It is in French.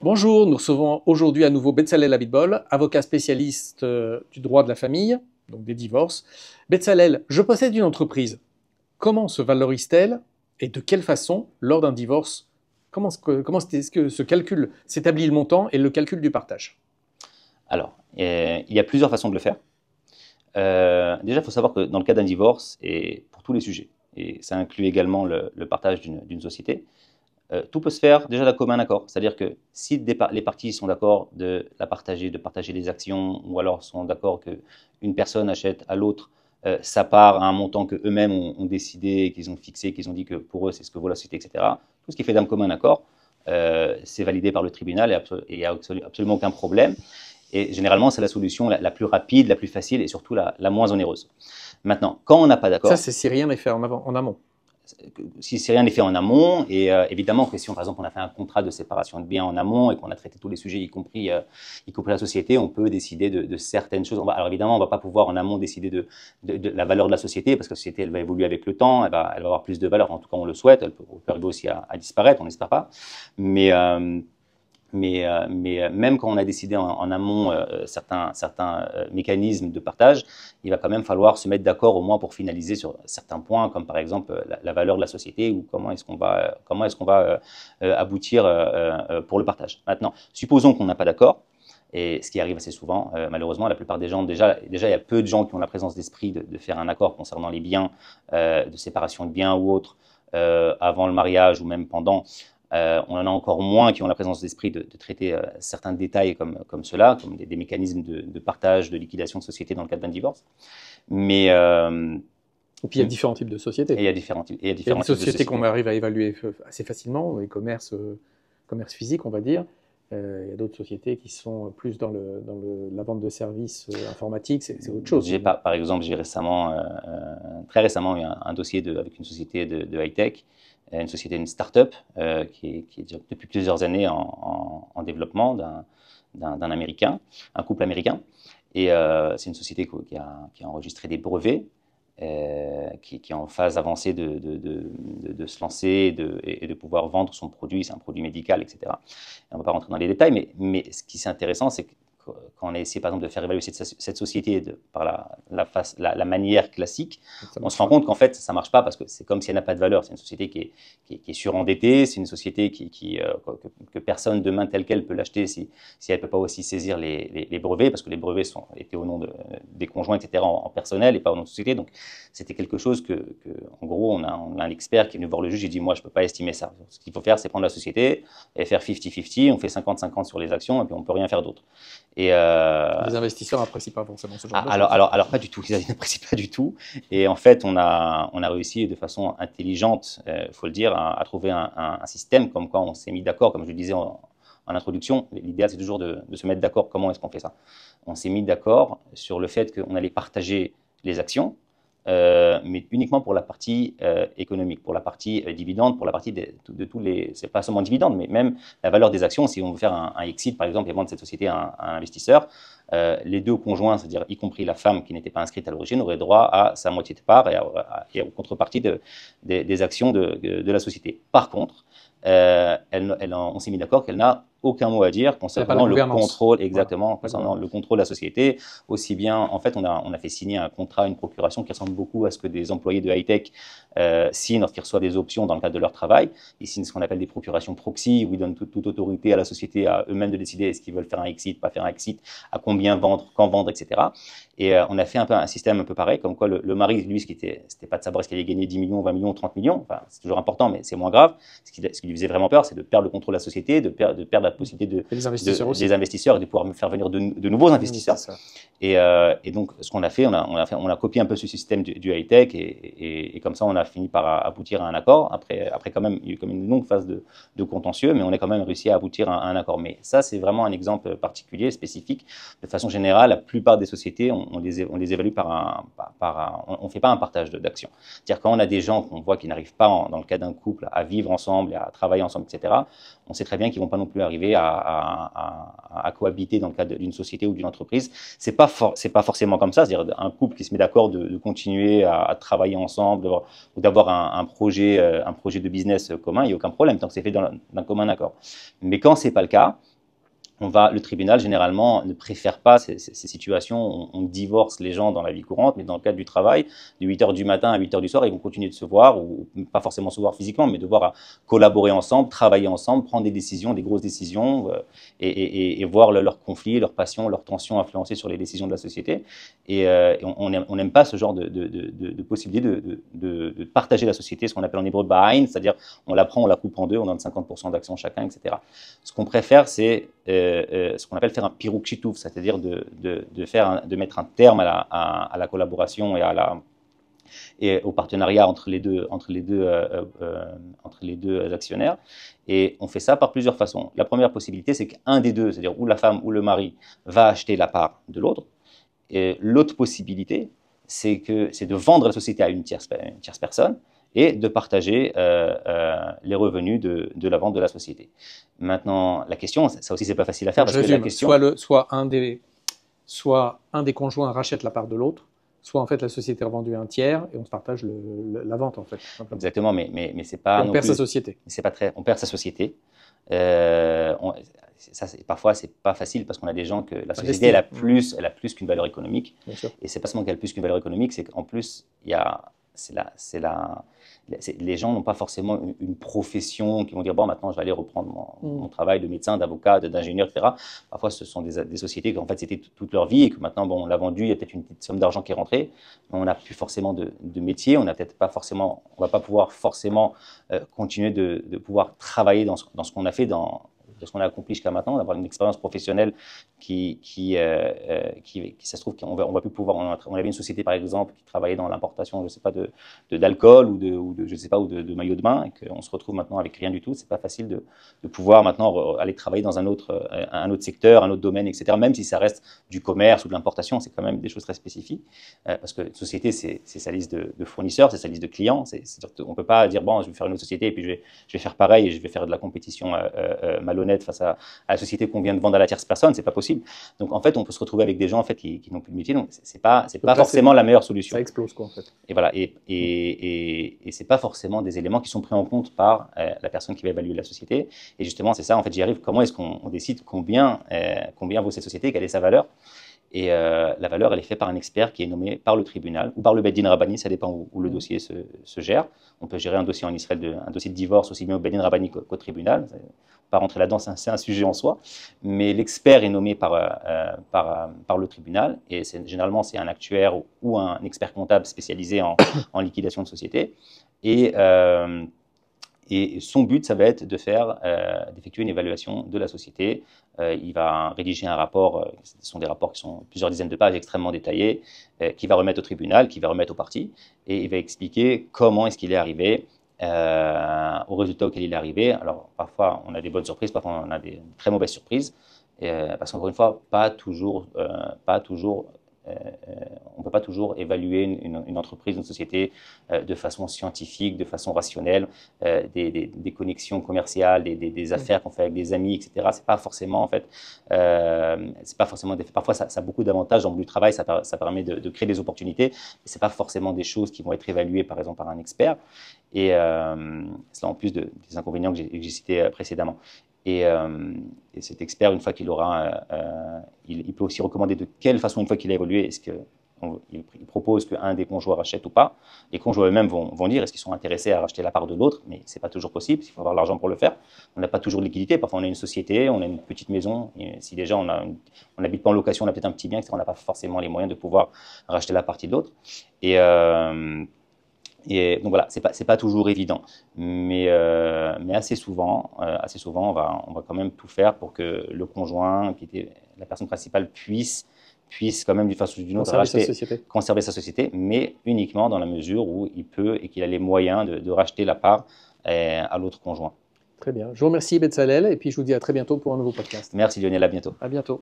Bonjour, nous recevons aujourd'hui à nouveau Bezalel Abitbol, avocat spécialiste du droit de la famille, donc des divorces. Bezalel, je possède une entreprise. Comment se valorise-t-elle et de quelle façon lors d'un divorce? Comment est-ce que se calcule, s'établit le montant et le calcul du partage? Alors, il y a plusieurs façons de le faire. Déjà, il faut savoir que dans le cas d'un divorce, et pour tous les sujets, et ça inclut également le partage d'une société, tout peut se faire déjà d'un commun accord. C'est-à-dire que si les parties sont d'accord de partager les actions, ou alors sont d'accord qu'une personne achète à l'autre sa part à un montant qu'eux-mêmes ont décidé, qu'ils ont fixé, qu'ils ont dit que pour eux c'est ce que vaut la société, etc. Tout ce qui est fait d'un commun accord, c'est validé par le tribunal et il n'y a absolument aucun problème. Et généralement, c'est la solution la plus rapide, la plus facile et surtout la moins onéreuse. Maintenant, quand on n'a pas Ça, d'accord, c'est si rien n'est fait en amont. si rien n'est fait en amont, et évidemment que si par exemple on a fait un contrat de séparation de biens en amont et qu'on a traité tous les sujets, y compris la société, on peut décider de certaines choses. Alors évidemment, on ne va pas pouvoir en amont décider de la valeur de la société, parce que la société elle va évoluer avec le temps, elle va avoir plus de valeur, en tout cas on le souhaite, elle peut arriver aussi à disparaître, on n'espère pas. Mais même quand on a décidé en amont certains mécanismes de partage, il va quand même falloir se mettre d'accord au moins pour finaliser sur certains points, comme par exemple la valeur de la société ou comment est-ce qu'on va aboutir pour le partage. Maintenant, supposons qu'on n'a pas d'accord, et ce qui arrive assez souvent, malheureusement, la plupart des gens, déjà, il y a peu de gens qui ont la présence d'esprit de faire un accord concernant les biens, de séparation de biens ou autres, avant le mariage ou même pendant. On en a encore moins qui ont la présence d'esprit de traiter certains détails comme cela, comme des mécanismes de partage, de liquidation de société dans le cadre d'un divorce. Mais Et puis il y a différents types de sociétés. il y a différents types, Il y a des sociétés qu'on arrive à évaluer assez facilement, les commerces physiques, on va dire. Il y a d'autres sociétés qui sont plus dans la vente de services informatiques, c'est autre chose. Par exemple, j'ai très récemment eu un dossier avec une société de high-tech, une start-up qui est depuis plusieurs années en développement d'un Américain, un couple américain. Et c'est une société qui a enregistré des brevets, qui est en phase avancée de se lancer et de pouvoir vendre son produit. C'est un produit médical, etc. On ne va pas rentrer dans les détails, mais ce qui est intéressant, c'est que quand on a essayé, par exemple, de faire évaluer cette société par la manière classique, on se rend compte qu'en fait, ça ne marche pas parce que c'est comme si elle n'a pas de valeur. C'est une société qui est surendettée, c'est une société que personne demain tel quel peut l'acheter si elle ne peut pas aussi saisir les brevets, parce que les brevets étaient au nom des conjoints, etc., en personnel et pas au nom de société. Donc, c'était quelque chose en gros, on a un expert qui est venu voir le juge et dit, moi, je ne peux pas estimer ça. Ce qu'il faut faire, c'est prendre la société et faire 50-50, on fait 50-50 sur les actions et puis on ne peut rien faire d'autre. Les investisseurs n'apprécient pas forcément ce genre de choses. Alors pas du tout, ils n'apprécient pas du tout. Et en fait, on a réussi de façon intelligente, faut le dire, à trouver un système comme quoi on s'est mis d'accord, comme je le disais en introduction. L'idéal, c'est toujours de se mettre d'accord comment est-ce qu'on fait ça. On s'est mis d'accord sur le fait qu'on allait partager les actions, mais uniquement pour la partie économique, pour la partie dividende, pour la partie de tous les... C'est pas seulement dividende, mais même la valeur des actions. Si on veut faire un exit, par exemple, et vendre cette société à un investisseur, les deux conjoints, c'est-à-dire y compris la femme qui n'était pas inscrite à l'origine, auraient droit à sa moitié de part et aux contreparties des actions de la société. Par contre, on s'est mis d'accord qu'elle n'a aucun mot à dire concernant le contrôle, exactement, voilà, concernant le contrôle de la société. Aussi bien, en fait, on a fait signer un contrat, une procuration qui ressemble beaucoup à ce que des employés de high-tech signent lorsqu'ils reçoivent des options dans le cadre de leur travail. Ils signent ce qu'on appelle des procurations proxy, où ils donnent toute autorité à la société, à eux-mêmes de décider est-ce qu'ils veulent faire un exit, pas faire un exit, à combien vendre, quand vendre, etc. Et on a fait un système un peu pareil, comme quoi le mari, lui, c'était pas de savoir est-ce qu'il allait gagner 10 millions, 20 millions, 30 millions. Enfin, c'est toujours important, mais c'est moins grave. Ce qui lui faisait vraiment peur, c'est de perdre le contrôle de la société, de perdre la possibilité des investisseurs et de pouvoir faire venir de nouveaux investisseurs. Et donc, ce qu'on a fait, on a copié un peu ce système du high-tech et comme ça, on a fini par aboutir à un accord. Après quand même, il y a eu comme une longue phase de contentieux, mais on a quand même réussi à aboutir à un accord. Mais ça, c'est vraiment un exemple particulier, spécifique. De façon générale, la plupart des sociétés, on les évalue on ne fait pas un partage d'actions. C'est-à-dire quand on a des gens qu'on voit qui n'arrivent pas, dans le cas d'un couple, à vivre ensemble, à travailler ensemble, etc., on sait très bien qu'ils ne vont pas non plus arriver à cohabiter dans le cadre d'une société ou d'une entreprise. C'est pas forcément comme ça. C'est-à-dire un couple qui se met d'accord de continuer à travailler ensemble ou d'avoir un projet de business commun, il n'y a aucun problème tant que c'est fait d'un commun accord. Mais quand ce n'est pas le cas, le tribunal, généralement, ne préfère pas ces situations. On divorce les gens dans la vie courante, mais dans le cadre du travail, de 8 h du matin à 8 h du soir, ils vont continuer de se voir, ou pas forcément se voir physiquement, mais devoir collaborer ensemble, travailler ensemble, prendre des décisions, des grosses décisions, et voir leurs conflits, leurs passions, leurs tensions influencer sur les décisions de la société. Et on n'aime pas ce genre de possibilité de partager la société, ce qu'on appelle en hébreu ba'ain, c'est-à-dire on la prend, on la coupe en deux, on donne 50% d'actions chacun, etc. Ce qu'on préfère, c'est ce qu'on appelle faire un pirouk chitouf, c'est-à-dire de mettre un terme à la collaboration et au partenariat entre les deux actionnaires. Et on fait ça par plusieurs façons. La première possibilité, c'est qu'un des deux, c'est-à-dire ou la femme ou le mari, va acheter la part de l'autre. Et l'autre possibilité, c'est de vendre la société à une tierce personne et de partager les revenus de la vente de la société. Maintenant, la question, ça aussi c'est pas facile à faire, parce que la question... soit un des conjoints rachète la part de l'autre, soit en fait la société est revendue à un tiers et on se partage la vente en fait. Simplement. Exactement, mais c'est pas... Et on perd sa société. On perd sa société. Parfois, c'est pas facile parce qu'on a des gens que la société elle a plus qu'une valeur économique. Et c'est pas seulement qu'elle a plus qu'une valeur économique, c'est qu'en plus les gens n'ont pas forcément une profession qui vont dire bon, maintenant je vais aller reprendre mon travail de médecin, d'avocat, d'ingénieur, etc. Parfois ce sont des sociétés qui en fait c'était toute leur vie et que maintenant bon, on l'a vendu, il y a peut-être une petite somme d'argent qui est rentrée, mais on n'a plus forcément de métier, on va pas pouvoir forcément continuer de pouvoir travailler dans ce qu'on a fait, dans ce qu'on a accompli jusqu'à maintenant, d'avoir une expérience professionnelle qui ça se trouve qu'on va plus pouvoir. On avait une société par exemple qui travaillait dans l'importation, je sais pas, d'alcool ou de maillots de bain, et qu'on se retrouve maintenant avec rien du tout. C'est pas facile de pouvoir maintenant aller travailler dans un autre secteur, un autre domaine, etc. Même si ça reste du commerce ou de l'importation, c'est quand même des choses très spécifiques, parce que une société c'est sa liste de fournisseurs, c'est sa liste de clients. On peut pas dire bon, je vais faire une autre société et puis je vais faire pareil et je vais faire de la compétition malhonnête face à la société qu'on vient de vendre à la tierce personne, c'est pas possible. Donc en fait, on peut se retrouver avec des gens en fait qui n'ont plus de métier, donc c'est pas forcément la meilleure solution. Ça explose quoi en fait. Et voilà, et c'est pas forcément des éléments qui sont pris en compte par la personne qui va évaluer la société. Et justement, c'est ça en fait, j'y arrive. Comment est-ce qu'on décide combien vaut cette société, quelle est sa valeur? Et la valeur, elle est faite par un expert qui est nommé par le tribunal ou par le Beddin Rabbani, ça dépend où le dossier se gère. On peut gérer un dossier en Israël, un dossier de divorce aussi bien au Beddin Rabbani qu'au tribunal. On ne va pas rentrer là-dedans, c'est un sujet en soi. Mais l'expert est nommé par le tribunal et généralement c'est un actuaire ou un expert comptable spécialisé en liquidation de société. Et son but, ça va être d'effectuer une évaluation de la société. Il va rédiger un rapport, ce sont des rapports qui sont plusieurs dizaines de pages, extrêmement détaillés, qu'il va remettre au tribunal, qu'il va remettre au parti, et il va expliquer comment est-ce qu'il est arrivé au résultat auquel il est arrivé. Alors parfois on a des bonnes surprises, parfois on a des très mauvaises surprises, parce qu'encore une fois, on ne peut pas toujours évaluer une entreprise, une société de façon scientifique, de façon rationnelle, des connexions commerciales, des affaires qu'on fait avec des amis, etc. C'est pas forcément en fait, parfois ça a beaucoup d'avantages dans le travail, ça permet de créer des opportunités, mais c'est pas forcément des choses qui vont être évaluées par exemple par un expert. Et c'est en plus des inconvénients que j'ai cités précédemment. Et cet expert, une fois qu'il aura, il peut aussi recommander de quelle façon, une fois qu'il a évolué, est-ce qu'il propose qu'un des conjoints rachète ou pas. Les conjoints eux-mêmes vont dire est-ce qu'ils sont intéressés à racheter la part de l'autre, mais ce n'est pas toujours possible, il faut avoir l'argent pour le faire. On n'a pas toujours de liquidité, parfois on a une société, on a une petite maison, et si déjà on n'habite pas en location, on a peut-être un petit bien, on n'a pas forcément les moyens de pouvoir racheter la partie de l'autre. Et donc voilà, c'est pas toujours évident, mais assez souvent, on va quand même tout faire pour que le conjoint, qui était la personne principale, puisse quand même d'une façon ou d'une autre conserver sa société, mais uniquement dans la mesure où il peut et qu'il a les moyens de racheter la part à l'autre conjoint. Très bien. Je vous remercie Betzalel et puis je vous dis à très bientôt pour un nouveau podcast. Merci Lionel, à bientôt. À bientôt.